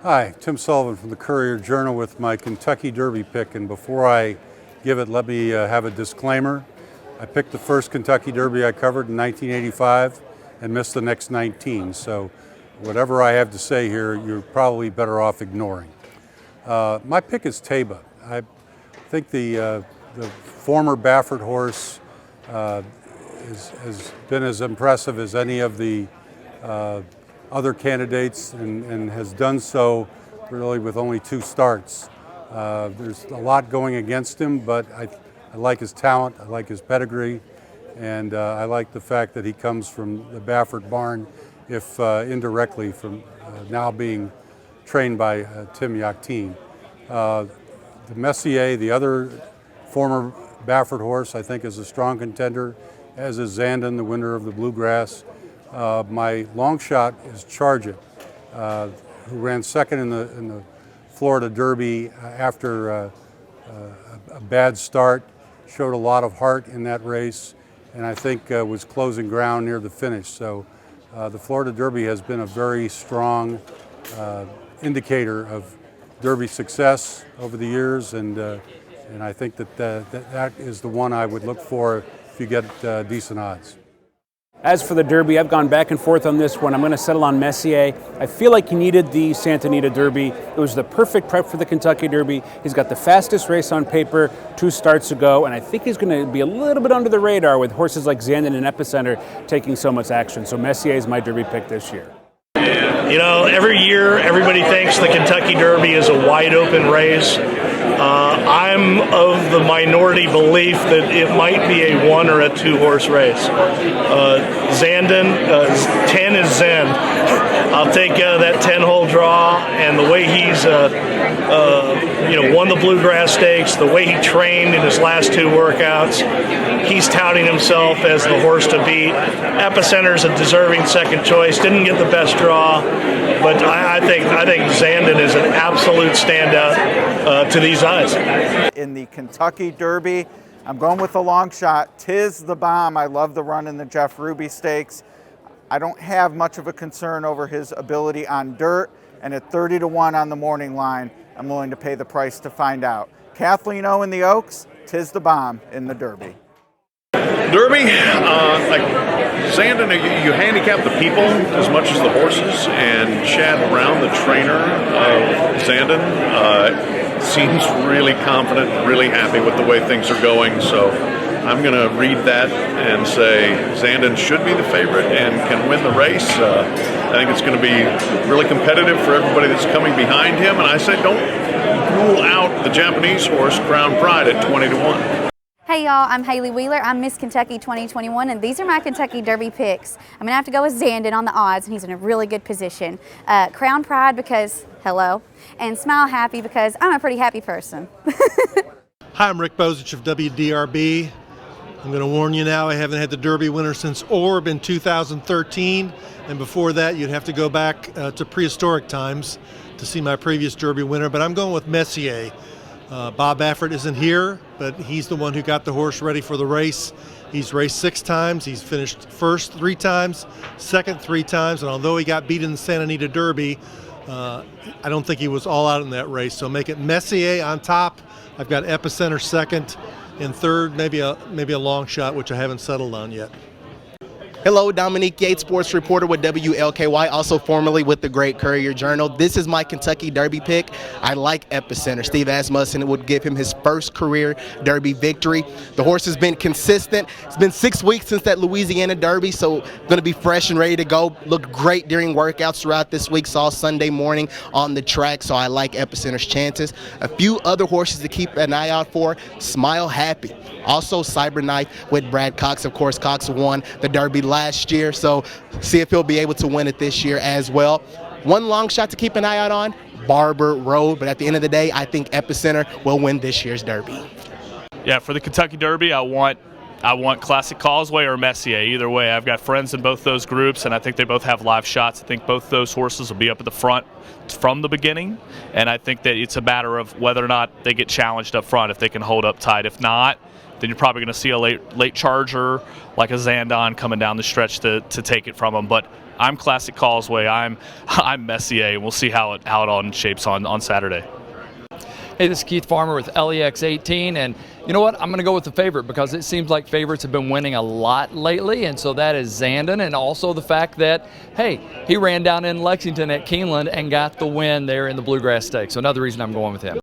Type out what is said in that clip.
Hi, Tim Sullivan from the Courier-Journal with my Kentucky Derby pick, and before I give it, let me have a disclaimer. I picked the first Kentucky Derby I covered in 1985 and missed the next 19, so whatever I have to say here, you're probably better off ignoring. My pick is Taba. I think the former Baffert horse has been as impressive as any of the other candidates and has done so really with only 2 starts. There's a lot going against him, but I like his talent, I like his pedigree, and I like the fact that he comes from the Baffert barn, if indirectly from now being trained by Tim Yakteen. The Messier, the other former Baffert horse, I think is a strong contender, as is Zandon, the winner of the Bluegrass. My long shot is Charge It, who ran second in the Florida Derby after a bad start, showed a lot of heart in that race, and I think was closing ground near the finish. So the Florida Derby has been a very strong indicator of Derby success over the years, and I think that is the one I would look for if you get decent odds. As for the Derby, I've gone back and forth on this one. I'm going to settle on Messier. I feel like he needed the Santa Anita Derby. It was the perfect prep for the Kentucky Derby. He's got the fastest race on paper 2 starts ago, and I think he's going to be a little bit under the radar with horses like Zandon and Epicenter taking so much action. So Messier is my Derby pick this year. You know, every year everybody thinks the Kentucky Derby is a wide open race. I'm of the minority belief that it might be a 1 or a 2 horse race. Zandon, 10 is Zen. I'll take that 10-hole draw, and the way he's won the Bluegrass Stakes, the way he trained in his last 2 workouts, he's touting himself as the horse to beat. Epicenter's a deserving second choice. Didn't get the best draw, but I think Zandon is an absolute standout to these eyes. In the Kentucky Derby, I'm going with the long shot. Tis the Bomb. I love the run in the Jeff Ruby Stakes. I don't have much of a concern over his ability on dirt, and at 30-1 on the morning line, I'm willing to pay the price to find out. Kathleen O in the Oaks, Tis the Bomb in the Derby. Derby, like Zandon, you handicap the people as much as the horses, and Chad Brown, the trainer of Zandon, seems really confident, really happy with the way things are going. So I'm going to read that and say Zandon should be the favorite and can win the race. I think it's going to be really competitive for everybody that's coming behind him, and I say don't rule out the Japanese horse Crown Pride at 20-1. Hey y'all, I'm Haley Wheeler. I'm Miss Kentucky 2021, and these are my Kentucky Derby picks. I'm gonna have to go with Zandon on the odds, and he's in a really good position. Crown Pride because, hello, and Smile Happy because I'm a pretty happy person. Hi, I'm Rick BOZICH of WDRB. I'm going to warn you now, I haven't had the Derby winner since Orb in 2013, and before that you'd have to go back to prehistoric times to see my previous Derby winner, but I'm going with Messier. Bob Baffert isn't here, but he's the one who got the horse ready for the race. He's raced 6 times. He's finished first 3 times, second 3 times, and although he got beat in the Santa Anita Derby, I don't think he was all out in that race. So make it Messier on top. I've got Epicenter second, and third, maybe a long shot, which I haven't settled on yet. Hello, Dominique Yates, sports reporter with WLKY, also formerly with the great Courier-Journal. This is my Kentucky Derby pick. I like Epicenter. Steve Asmussen would give him his first career Derby victory. The horse has been consistent. It's been 6 weeks since that Louisiana Derby, so going to be fresh and ready to go. Looked great during workouts throughout this week. Saw Sunday morning on the track, so I like Epicenter's chances. A few other horses to keep an eye out for. Smile Happy. Also Cyberknife with Brad Cox. Of course, Cox won the Derby last year, so see if he'll be able to win it this year as well. One long shot to keep an eye out on, Barber Road, but at the end of the day, I think Epicenter will win this year's Derby. Yeah, for the Kentucky Derby, I want Classic Causeway or Messier. Either way, I've got friends in both those groups, and I think they both have live shots. I think both those horses will be up at the front from the beginning, and I think that it's a matter of whether or not they get challenged up front, if they can hold up tight. If not, then you're probably going to see a late charger like a Zandon coming down the stretch to take it from them. But I'm Classic Causeway. I'm Messier. We'll see how it all shapes on Saturday. Hey, this is Keith Farmer with LEX 18, and you know what? I'm going to go with the favorite because it seems like favorites have been winning a lot lately, and so that is Zandon, and also the fact that, hey, he ran down in Lexington at Keeneland and got the win there in the Bluegrass Stakes. So another reason I'm going with him.